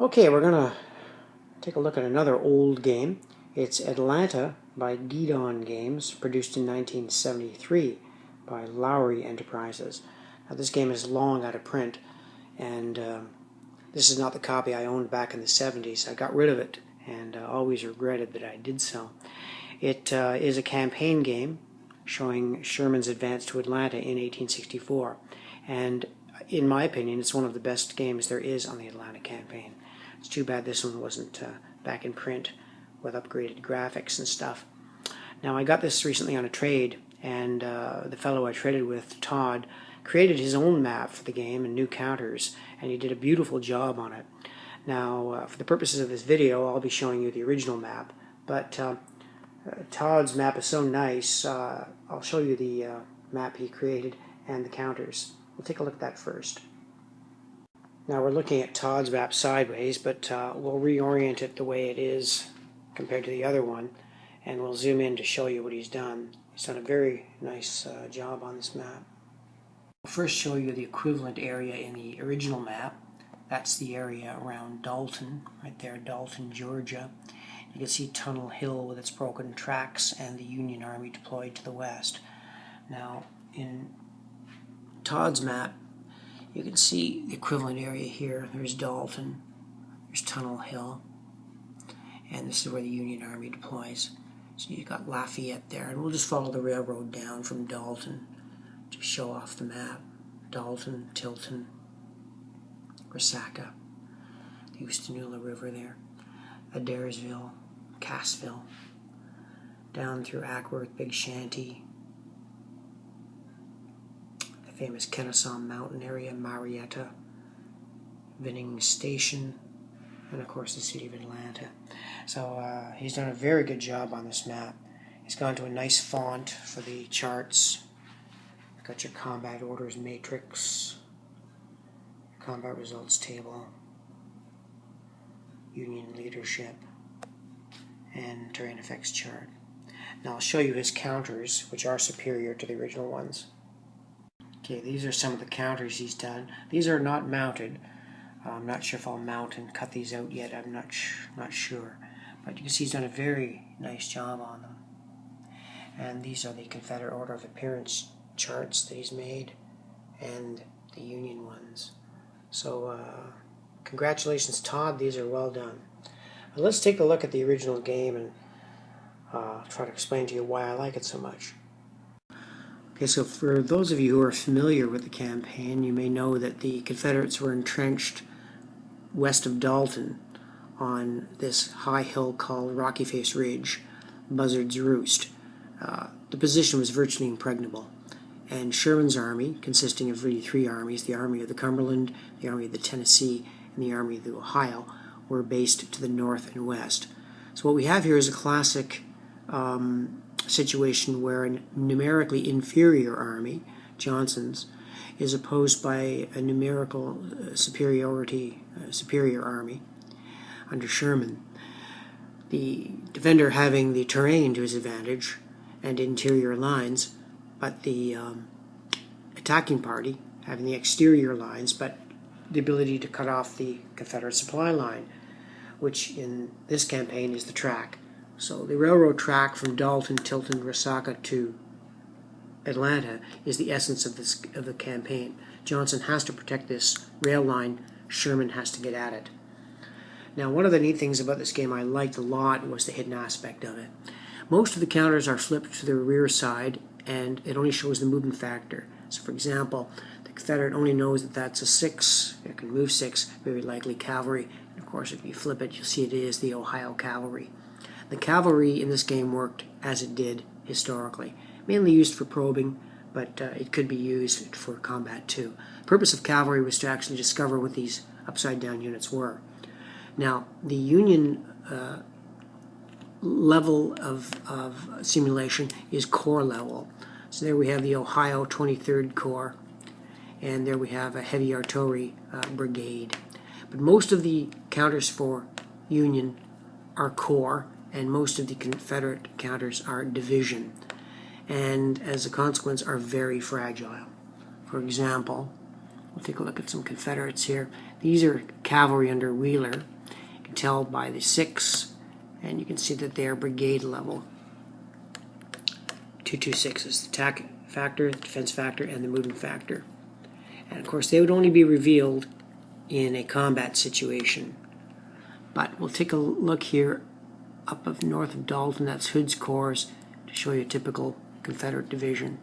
Okay, we're going to take a look at another old game. It's Atlanta by Guidon Games, produced in 1973 by Lowry Enterprises. Now, this game is long out of print, and this is not the copy I owned back in the 70s. I got rid of it and always regretted that I did so. It is a campaign game showing Sherman's advance to Atlanta in 1864, and in my opinion, it's one of the best games there is on the Atlanta campaign. It's too bad this one wasn't back in print with upgraded graphics and stuff. Now, I got this recently on a trade, and the fellow I traded with, Todd, created his own map for the game and new counters, and he did a beautiful job on it. Now, for the purposes of this video, I'll be showing you the original map, but Todd's map is so nice, I'll show you the map he created and the counters. We'll take a look at that first. Now we're looking at Todd's map sideways, but we'll reorient it the way it is compared to the other one, and we'll zoom in to show you what he's done. He's done a very nice job on this map. I'll first show you the equivalent area in the original map. That's the area around Dalton, right there, Dalton, Georgia. You can see Tunnel Hill with its broken tracks and the Union Army deployed to the west. Now, in Todd's map, you can see the equivalent area here. There's Dalton, there's Tunnel Hill, and this is where the Union Army deploys. So you've got Lafayette there, and we'll just follow the railroad down from Dalton to show off the map. Dalton, Tilton, Resaca, the Oostenaula River there, Adairsville, Cassville, down through Ackworth, Big Shanty, the famous Kennesaw Mountain area, Marietta, Vinning Station, and of course the city of Atlanta. So he's done a very good job on this map. He's gone to a nice font for the charts. You've got your combat orders matrix, combat results table, Union leadership, and terrain effects chart. Now I'll show you his counters, which are superior to the original ones. Okay, these are some of the counters he's done. These are not mounted. I'm not sure if I'll mount and cut these out yet. I'm not sure. But you can see he's done a very nice job on them. And these are the Confederate order of appearance charts that he's made, and the Union ones. So congratulations, Todd. These are well done. But let's take a look at the original game and try to explain to you why I like it so much. Okay, so for those of you who are familiar with the campaign, you may know that the Confederates were entrenched west of Dalton on this high hill called Rocky Face Ridge, Buzzard's Roost. The position was virtually impregnable, and Sherman's army, consisting of really three armies, the Army of the Cumberland, the Army of the Tennessee, and the Army of the Ohio, were based to the north and west. So what we have here is a classic situation where a numerically inferior army, Johnson's, is opposed by a numerical superior army under Sherman. The defender having the terrain to his advantage and interior lines, but the attacking party having the exterior lines, but the ability to cut off the Confederate supply line, which in this campaign is the track. So the railroad track from Dalton, Tilton, Resaca to Atlanta is the essence of the campaign. Johnson has to protect this rail line. Sherman has to get at it. Now, one of the neat things about this game I liked a lot was the hidden aspect of it. Most of the counters are flipped to the rear side, and it only shows the movement factor. So, for example, the Confederate only knows that that's a 6. It can move 6, very likely cavalry. And of course, if you flip it, you'll see it is the Ohio cavalry. The cavalry in this game worked as it did historically, mainly used for probing, but it could be used for combat too. The purpose of cavalry was to actually discover what these upside-down units were. Now, the Union level of simulation is corps level. So there we have the Ohio 23rd Corps, and there we have a heavy artillery brigade. But most of the counters for Union are corps, and most of the Confederate counters are division, and as a consequence are very fragile. For example, We'll take a look at some Confederates here. These are cavalry under Wheeler. You can tell by the 6, and you can see that they are brigade level. 226 is the attack factor, defense factor, and the movement factor. And of course, they would only be revealed in a combat situation. But we'll take a look here up north of Dalton. That's Hood's Corps, to show you a typical Confederate division.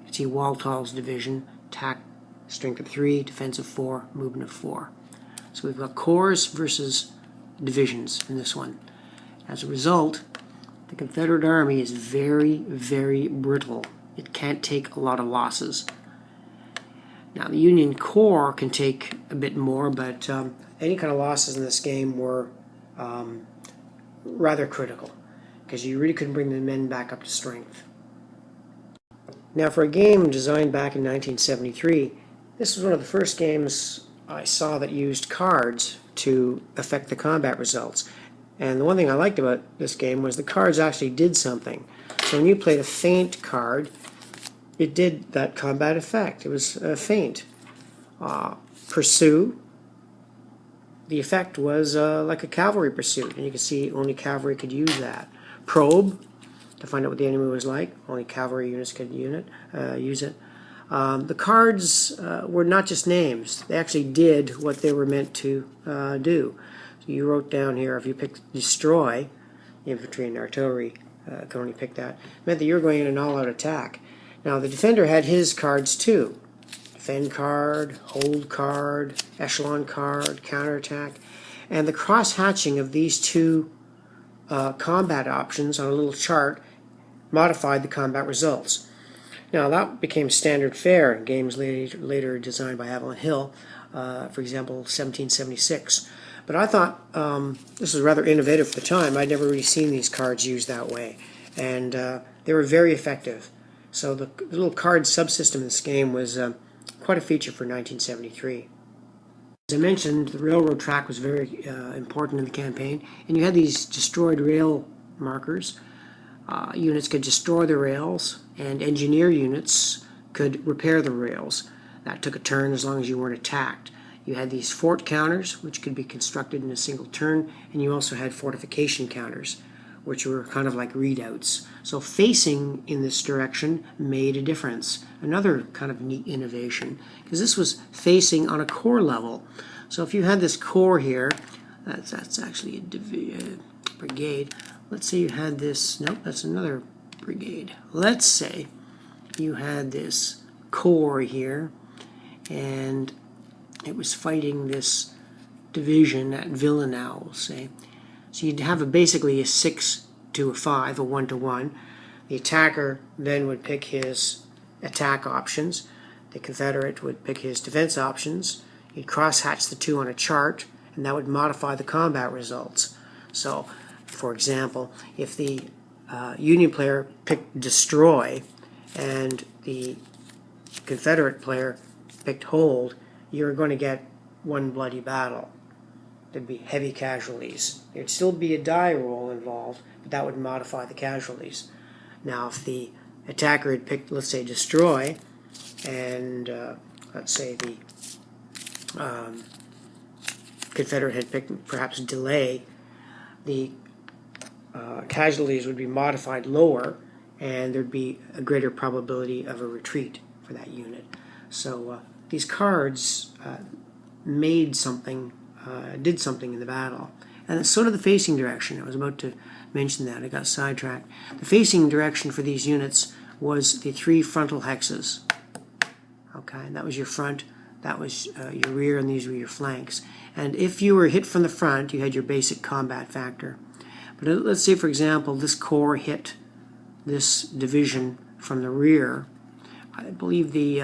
You can see Walthall's division, attack strength of 3, defense of 4, movement of 4. So we've got corps versus divisions in this one. As a result, the Confederate Army is very, very brittle. It can't take a lot of losses. Now the Union Corps can take a bit more, but any kind of losses in this game were rather critical, because you really couldn't bring the men back up to strength. Now for a game designed back in 1973, this was one of the first games I saw that used cards to affect the combat results. And the one thing I liked about this game was the cards actually did something. So when you played a feint card, it did that combat effect. It was a feint. Pursue, the effect was like a cavalry pursuit, and you can see only cavalry could use that. Probe, to find out what the enemy was like, only cavalry units could use it. The cards were not just names. They actually did what they were meant to do. So you wrote down here, if you picked destroy, infantry and artillery could only pick that. It meant that you were going in an all-out attack. Now the defender had his cards too. Defend card, hold card, echelon card, counterattack. And the cross-hatching of these two combat options on a little chart modified the combat results. Now that became standard fare in games later designed by Avalon Hill, for example 1776. But I thought this was rather innovative for the time. I'd never really seen these cards used that way, and they were very effective. So the little card subsystem in this game was quite a feature for 1973. As I mentioned, the railroad track was very important in the campaign, and you had these destroyed rail markers. Units could destroy the rails, and engineer units could repair the rails. That took a turn as long as you weren't attacked. You had these fort counters, which could be constructed in a single turn, and you also had fortification counters, which were kind of like readouts. So facing in this direction made a difference. Another kind of neat innovation, because this was facing on a corps level. So if you had this corps here, that's actually a brigade. Let's say you had this, nope, that's another brigade. Let's say you had this corps here, and it was fighting this division at Villeneuve, say. So you'd have basically a 6 to a 5, a 1 to 1. The attacker then would pick his attack options. The Confederate would pick his defense options. You'd cross-hatch the two on a chart, and that would modify the combat results. So, for example, if the Union player picked destroy and the Confederate player picked hold, you're going to get one bloody battle. There'd be heavy casualties. There'd still be a die roll involved, but that would modify the casualties. Now, if the attacker had picked, let's say, destroy, and let's say the Confederate had picked perhaps delay, the casualties would be modified lower, and there'd be a greater probability of a retreat for that unit. So these cards made something, did something in the battle. And so did the facing direction. I was about to mention that. I got sidetracked. The facing direction for these units was the 3 frontal hexes. Okay, and that was your front, that was your rear, and these were your flanks. And if you were hit from the front, you had your basic combat factor. But let's say, for example, this corps hit this division from the rear. I believe the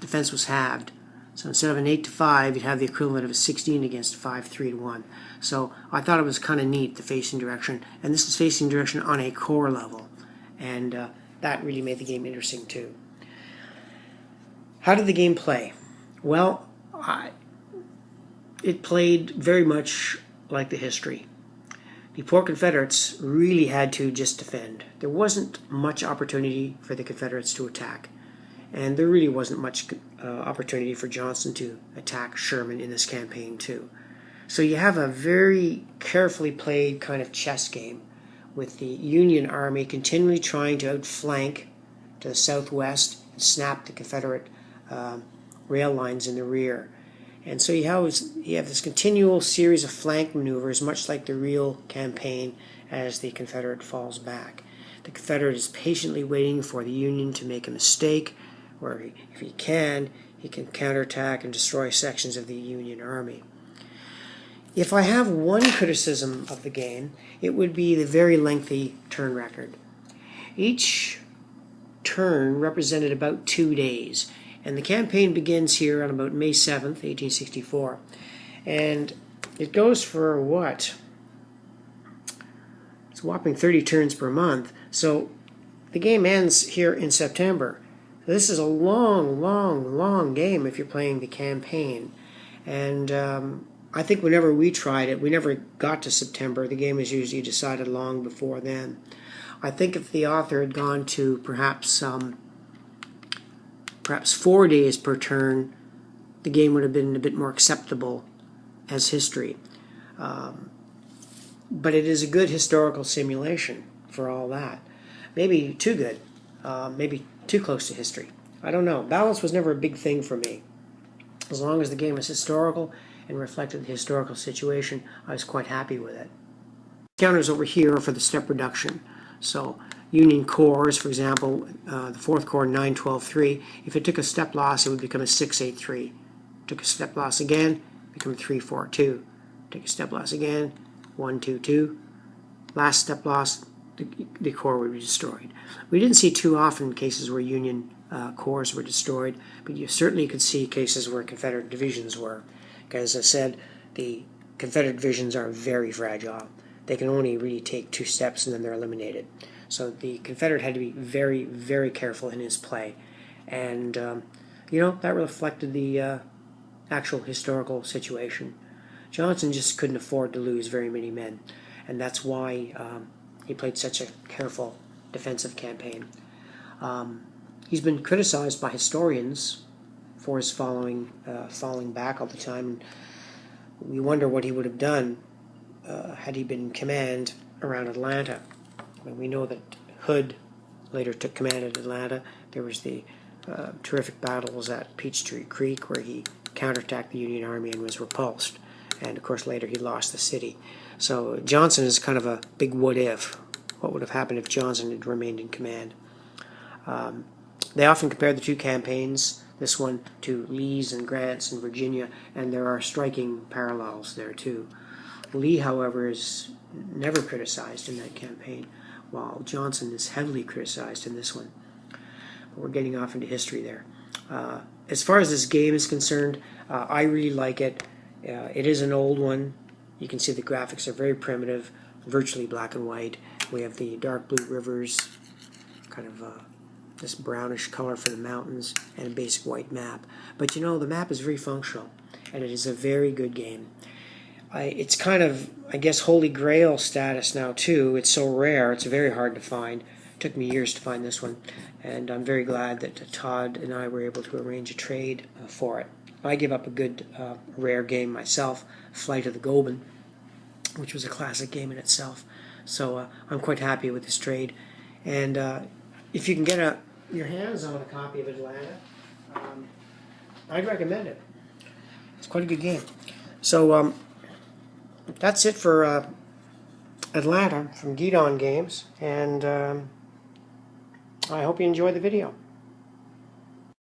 defense was halved. So instead of an 8 to 5, you'd have the equivalent of a 16 against 5, 3 to 1. So I thought it was kind of neat, the facing direction. And this is facing direction on a corps level. And that really made the game interesting too. How did the game play? Well, it played very much like the history. The poor Confederates really had to just defend. There wasn't much opportunity for the Confederates to attack. and there really wasn't much opportunity for Johnson to attack Sherman in this campaign too. So you have a very carefully played kind of chess game with the Union Army continually trying to outflank to the southwest and snap the Confederate rail lines in the rear. And so you have this continual series of flank maneuvers, much like the real campaign, as the Confederate falls back. The Confederate is patiently waiting for the Union to make a mistake, where if he can counterattack and destroy sections of the Union Army. If I have one criticism of the game, it would be the very lengthy turn record. Each turn represented about 2 days, and the campaign begins here on about May 7th, 1864, and it goes for what? It's a whopping 30 turns per month, so the game ends here in September. This is a long game if you're playing the campaign, and I think whenever we tried it, we never got to September. The game was usually decided long before then. I think if the author had gone to perhaps 4 days per turn, the game would have been a bit more acceptable as history. But it is a good historical simulation for all that. Maybe too good, maybe too close to history. I don't know. Balance was never a big thing for me. As long as the game was historical and reflected the historical situation, I was quite happy with it. Counters over here are for the step reduction. So Union corps, for example, the 4th Corps 9-12-3, if it took a step loss, it would become a 6-8-3. Took a step loss again, become a 3-4-2. Take a step loss again, 1-2-2. Last step loss, the corps would be destroyed. We didn't see too often cases where Union corps were destroyed, but you certainly could see cases where Confederate divisions were. Because as I said, the Confederate divisions are very fragile. They can only really take 2 steps and then they're eliminated. So the Confederate had to be very, very careful in his play. And, that reflected the actual historical situation. Johnson just couldn't afford to lose very many men. And that's why he played such a careful defensive campaign. He's been criticized by historians for his falling back all the time. And we wonder what he would have done had he been in command around Atlanta. We know that Hood later took command at Atlanta. There was the terrific battles at Peachtree Creek where he counterattacked the Union Army and was repulsed. And of course later he lost the city. So Johnson is kind of a big what if. What would have happened if Johnson had remained in command? They often compare the two campaigns, this one to Lee's and Grant's in Virginia, and there are striking parallels there too. Lee, however, is never criticized in that campaign, while Johnson is heavily criticized in this one. But we're getting off into history there. As far as this game is concerned, I really like it. It is an old one. You can see the graphics are very primitive, virtually black and white. We have the dark blue rivers, kind of this brownish color for the mountains, and a basic white map. But the map is very functional, and it is a very good game. It's kind of, I guess, holy grail status now too. It's so rare, it's very hard to find. It took me years to find this one, and I'm very glad that Todd and I were able to arrange a trade for it. I give up a good rare game myself, Flight of the Goeben, which was a classic game in itself. So I'm quite happy with this trade. And if you can get your hands on a copy of Atlanta, I'd recommend it. It's quite a good game. So that's it for Atlanta from Guidon Games, and I hope you enjoyed the video.